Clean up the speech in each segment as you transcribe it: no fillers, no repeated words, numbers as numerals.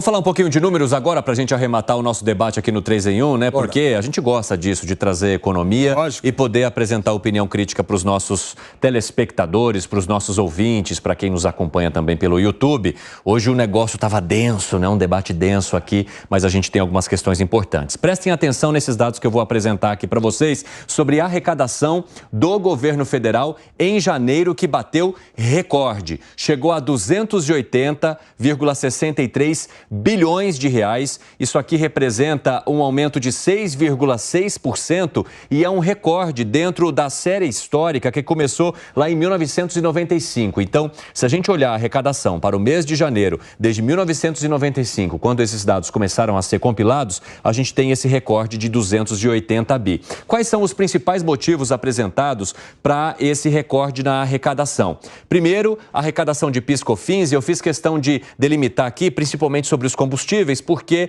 Vamos falar um pouquinho de números agora para a gente arrematar o nosso debate aqui no 3 em 1, né? Bora. Porque a gente gosta disso, de trazer economia. Lógico. E poder apresentar opinião crítica para os nossos telespectadores, para os nossos ouvintes, para quem nos acompanha também pelo YouTube. Hoje o negócio estava denso, né? Um debate denso aqui, mas a gente tem algumas questões importantes. Prestem atenção nesses dados que eu vou apresentar aqui para vocês sobre a arrecadação do governo federal em janeiro, que bateu recorde. Chegou a 280,63 bilhões de reais. Isso aqui representa um aumento de 6,6% e é um recorde dentro da série histórica que começou lá em 1995. Então, se a gente olhar a arrecadação para o mês de janeiro, desde 1995, quando esses dados começaram a ser compilados, a gente tem esse recorde de 280 bi. Quais são os principais motivos apresentados para esse recorde na arrecadação? Primeiro, a arrecadação de PIS/COFINS, e eu fiz questão de delimitar aqui, principalmente sobre os combustíveis, porque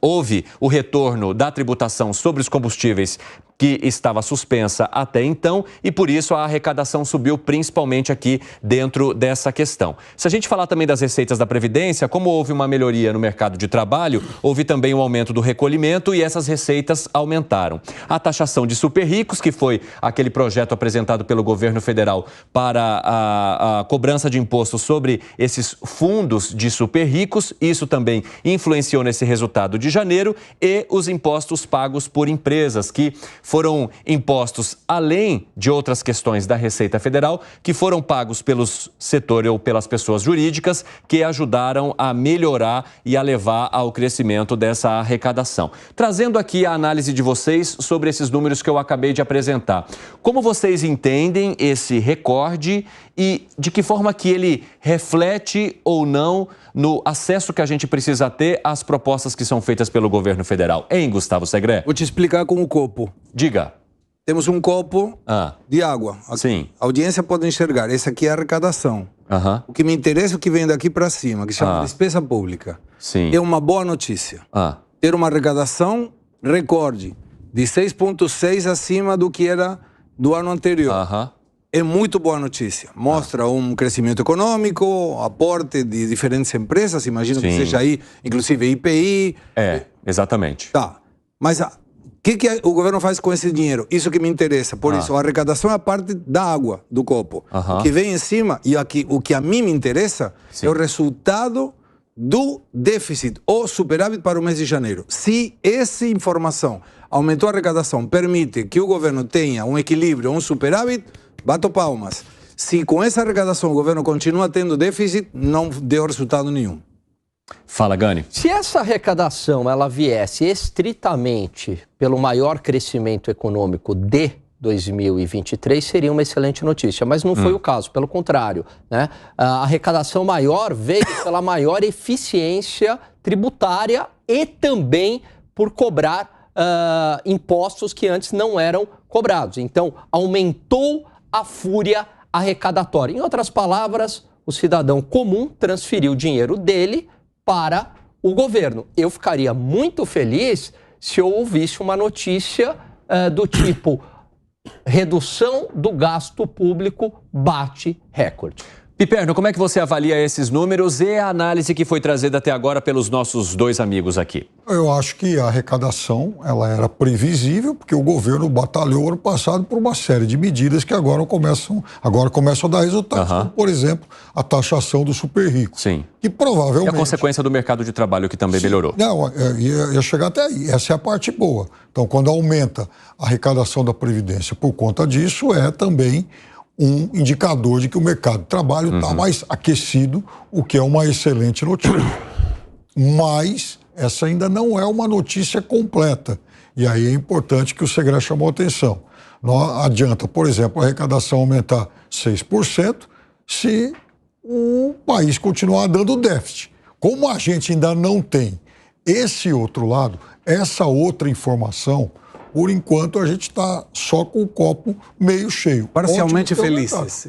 houve o retorno da tributação sobre os combustíveis que estava suspensa até então e, por isso, a arrecadação subiu principalmente aqui dentro dessa questão. Se a gente falar também das receitas da Previdência, como houve uma melhoria no mercado de trabalho, houve também um aumento do recolhimento e essas receitas aumentaram. A taxação de super ricos, que foi aquele projeto apresentado pelo governo federal para a cobrança de impostos sobre esses fundos de super ricos, isso também influenciou nesse resultado de janeiro, e os impostos pagos por empresas, que foram impostos além de outras questões da Receita Federal, que foram pagos pelos setores ou pelas pessoas jurídicas, que ajudaram a melhorar e a levar ao crescimento dessa arrecadação. Trazendo aqui a análise de vocês sobre esses números que eu acabei de apresentar. Como vocês entendem esse recorde e de que forma que ele reflete ou não no acesso que a gente precisa ter às propostas que são feitas pelo governo federal? Hein, Gustavo Segré? Vou te explicar com o copo. Diga. Temos um copo de água. Sim. A audiência pode enxergar. Essa aqui é a arrecadação. O que me interessa é o que vem daqui para cima, que chama despesa pública. Sim. É uma boa notícia. Ter uma arrecadação recorde de 6,6 acima do que era do ano anterior. É muito boa notícia. Mostra um crescimento econômico, aporte de diferentes empresas, imagino que seja aí, inclusive IPI. Exatamente. Tá. Mas o que o governo faz com esse dinheiro? Isso que me interessa. Por isso, a arrecadação é a parte da água, do copo. O que vem em cima, e aqui, o que a mim me interessa, é o resultado do déficit ou superávit para o mês de janeiro. Se essa informação aumentou a arrecadação, permite que o governo tenha um equilíbrio, um superávit, bato palmas. Se com essa arrecadação o governo continua tendo déficit, não deu resultado nenhum. Fala, Gani. Se essa arrecadação ela viesse estritamente pelo maior crescimento econômico de 2023, seria uma excelente notícia, mas não foi o caso, pelo contrário, né? A arrecadação maior veio pela maior eficiência tributária e também por cobrar impostos que antes não eram cobrados. Então, aumentou a fúria arrecadatória. Em outras palavras, o cidadão comum transferiu o dinheiro dele para o governo. Eu ficaria muito feliz se eu ouvisse uma notícia do tipo: redução do gasto público bate recorde. Piperno, como é que você avalia esses números e a análise que foi trazida até agora pelos nossos dois amigos aqui? Eu acho que a arrecadação ela era previsível, porque o governo batalhou ano passado por uma série de medidas que agora começam a dar resultados. Como, por exemplo, a taxação do super rico. Sim. Que provavelmente... E a consequência do mercado de trabalho que também melhorou. Não, ia chegar até aí. Essa é a parte boa. Então, quando aumenta a arrecadação da Previdência por conta disso, é também um indicador de que o mercado de trabalho está mais aquecido, o que é uma excelente notícia. Mas essa ainda não é uma notícia completa. E aí é importante que o Segré chamou a atenção. Não adianta, por exemplo, a arrecadação aumentar 6% se o país continuar dando déficit. Como a gente ainda não tem esse outro lado, essa outra informação, por enquanto a gente está só com o copo meio cheio. Parcialmente felizes.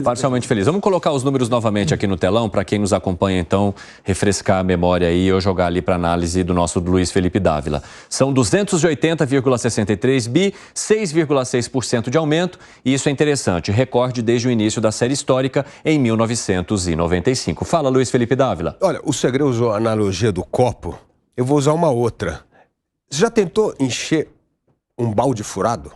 Parcialmente felizes. Vamos colocar os números novamente aqui no telão, para quem nos acompanha, então, refrescar a memória aí ou jogar ali para análise do nosso Luiz Felipe Dávila. São 280,63 bi, 6,6% de aumento, e isso é interessante, recorde desde o início da série histórica em 1995. Fala, Luiz Felipe Dávila. Olha, o Segredo usou a analogia do copo, eu vou usar uma outra. Você já tentou encher um balde furado?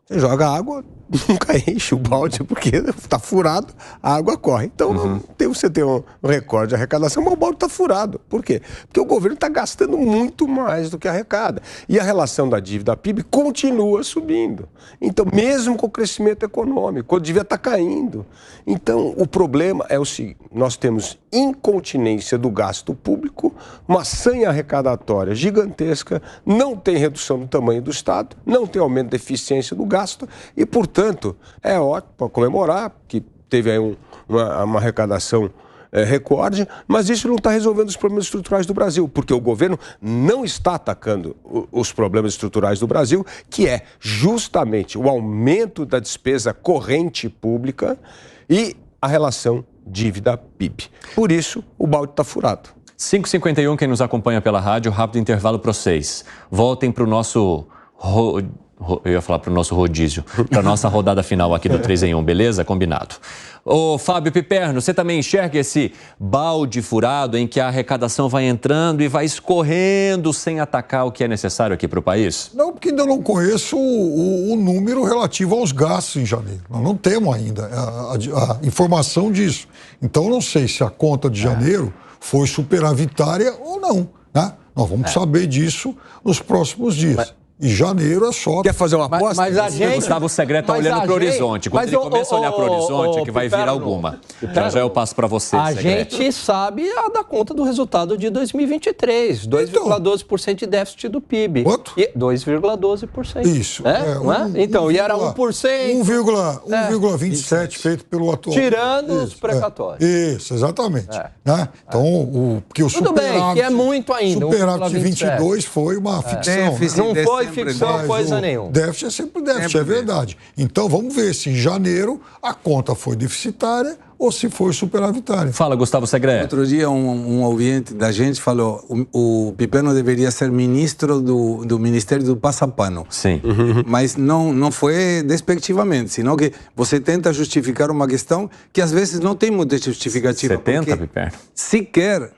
Você joga água, nunca enche o balde, porque está furado, a água corre. Então, você tem um recorde de arrecadação, mas o balde está furado. Por quê? Porque o governo está gastando muito mais do que arrecada. E a relação da dívida PIB continua subindo. Então, mesmo com o crescimento econômico, a dívida está caindo. Então, o problema é o seguinte, nós temos incontinência do gasto público, uma sanha arrecadatória gigantesca, não tem redução do tamanho do Estado, não tem aumento da eficiência do gasto e, portanto, é ótimo para comemorar que teve aí uma arrecadação recorde, mas isso não está resolvendo os problemas estruturais do Brasil, porque o governo não está atacando os problemas estruturais do Brasil, que é justamente o aumento da despesa corrente pública e a relação dívida-PIB. Por isso, o balde está furado. 5h51, quem nos acompanha pela rádio, rápido intervalo para vocês. Voltem para o nosso... Eu ia falar para o nosso rodízio, para a nossa rodada final aqui do 3 em 1, beleza? Combinado. Ô, Fábio Piperno, você também enxerga esse balde furado em que a arrecadação vai entrando e vai escorrendo sem atacar o que é necessário aqui para o país? Não, porque ainda não conheço o número relativo aos gastos em janeiro. Nós não temos ainda a informação disso. Então, não sei se a conta de janeiro foi superavitária ou não, né? Nós vamos saber disso nos próximos dias. E janeiro é só... Quer fazer uma aposta? Mas a gente... Gustavo Segre está olhando para o horizonte. Quando ele começa a olhar para o horizonte, que vai vir alguma. Já eu passo para você, A Segre. gente sabe a dar conta do resultado de 2023. 2,12% de déficit do PIB. Quanto? 2,12%. Isso. Não é? Então, e era 1%. 1,27 feito pelo atual. Tirando os precatórios. Isso, exatamente. Né? Então, porque o Tudo bem, que é muito ainda. O superávit de 22 foi uma ficção. Não foi ficção, coisa nenhuma. Déficit é sempre déficit, é verdade. Então, vamos ver se em janeiro a conta foi deficitária ou se foi superavitária. Fala, Gustavo Segre. Outro dia, um ouvinte da gente falou o Piperno deveria ser ministro do Ministério do Passapano. Sim. Mas não foi despectivamente, senão que você tenta justificar uma questão que às vezes não tem muita justificativa. Você tenta, Piperno? Sequer...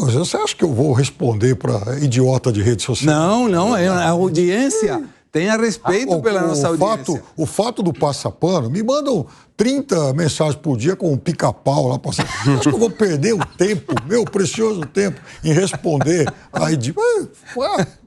Você acha que eu vou responder para idiota de rede social? Não, a audiência tenha respeito pela nossa audiência. O fato do passapano, me mandam 30 mensagens por dia com um pica-pau lá passando. Acho que eu vou perder o tempo, meu precioso tempo, em responder. Aí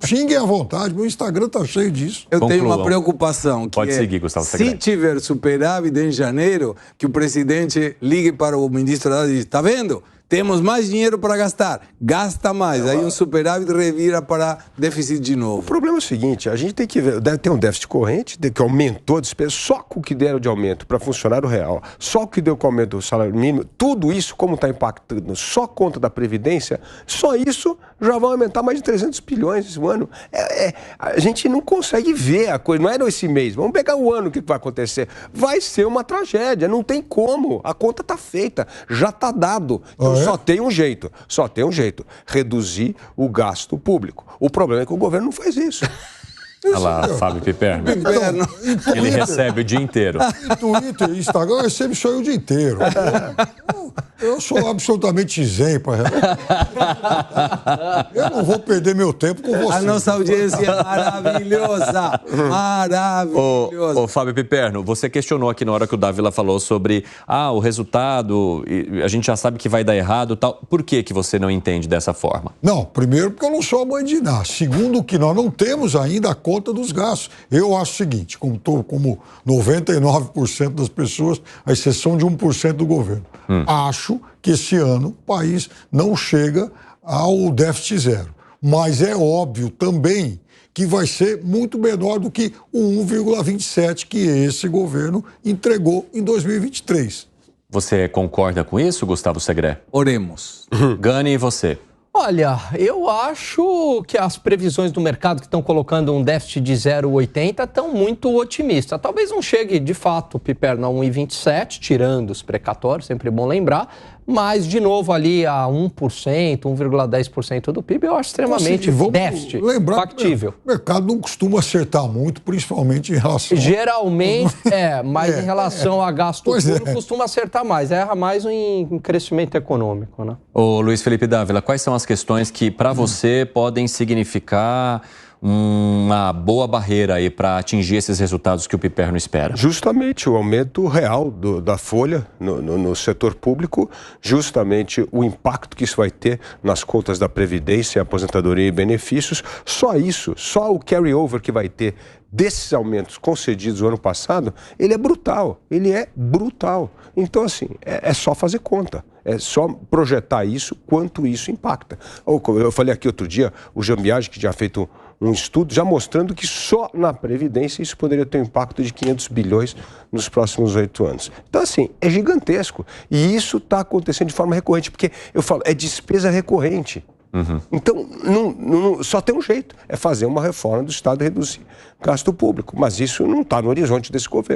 xinguem à vontade, meu Instagram tá cheio disso. Eu tenho uma preocupação, que Pode seguir, Gustavo Segre. Se tiver superávit em janeiro, que o presidente ligue para o ministro da e diz, tá vendo? Temos mais dinheiro para gastar. Gasta mais. Aí um superávit revira para déficit de novo. O problema é o seguinte, a gente tem que ver, deve ter um déficit corrente, que aumentou a despesa, só com o que deram de aumento para funcionário real, só o que deu com o aumento do salário mínimo, tudo isso, como está impactando só a conta da Previdência, só isso já vai aumentar mais de 300 bilhões esse ano. A gente não consegue ver a coisa, não é esse mês. Vamos pegar o ano, o que vai acontecer. Vai ser uma tragédia, não tem como. A conta está feita, já está dado. Então, só tem um jeito, reduzir o gasto público. O problema é que o governo não faz isso. Olha lá, Fábio Piperno. Ele recebe o dia inteiro. Em Twitter e Instagram, eu recebo isso aí o dia inteiro. Eu sou absolutamente zen para Eu não vou perder meu tempo com você. A nossa audiência é maravilhosa. Maravilhosa. Ô, Fábio Piperno, você questionou aqui na hora que o Dávila falou sobre o resultado, a gente já sabe que vai dar errado e tal. Por que você não entende dessa forma? Não, primeiro porque eu não sou a mãe de Iná. Segundo, que nós não temos ainda a conta dos gastos. Eu acho o seguinte, como 99% das pessoas, à exceção de 1% do governo, acho que esse ano o país não chega ao déficit zero. Mas é óbvio também que vai ser muito menor do que o 1,27 que esse governo entregou em 2023. Você concorda com isso, Gustavo Segre? Oremos. Gani, e você? Olha, eu acho que as previsões do mercado que estão colocando um déficit de 0,80 estão muito otimistas. Talvez não chegue, de fato, Piperno, a 1,27, tirando os precatórios, sempre bom lembrar, mas, de novo, ali a 1%, 1,10% do PIB, eu acho extremamente déficit, factível. O mercado não costuma acertar muito, principalmente em relação... Geralmente, mas em relação a gasto público, costuma acertar mais, erra mais em crescimento econômico, né? Ô Luiz Felipe Dávila, quais são as questões que, para você, podem significar uma boa barreira aí para atingir esses resultados que o Piperno espera? Justamente o aumento real da folha no setor público, justamente o impacto que isso vai ter nas contas da Previdência, aposentadoria e benefícios. Só isso, só o carry-over que vai ter desses aumentos concedidos no ano passado, ele é brutal. Então, assim, é só fazer conta. É só projetar isso, quanto isso impacta. Eu falei aqui outro dia, o Jambiage, que já feito um estudo, já mostrando que só na Previdência isso poderia ter um impacto de 500 bilhões nos próximos 8 anos. Então, assim, é gigantesco. E isso está acontecendo de forma recorrente, porque, eu falo, é despesa recorrente. Então, só tem um jeito, é fazer uma reforma do Estado e reduzir gasto público. Mas isso não está no horizonte desse governo.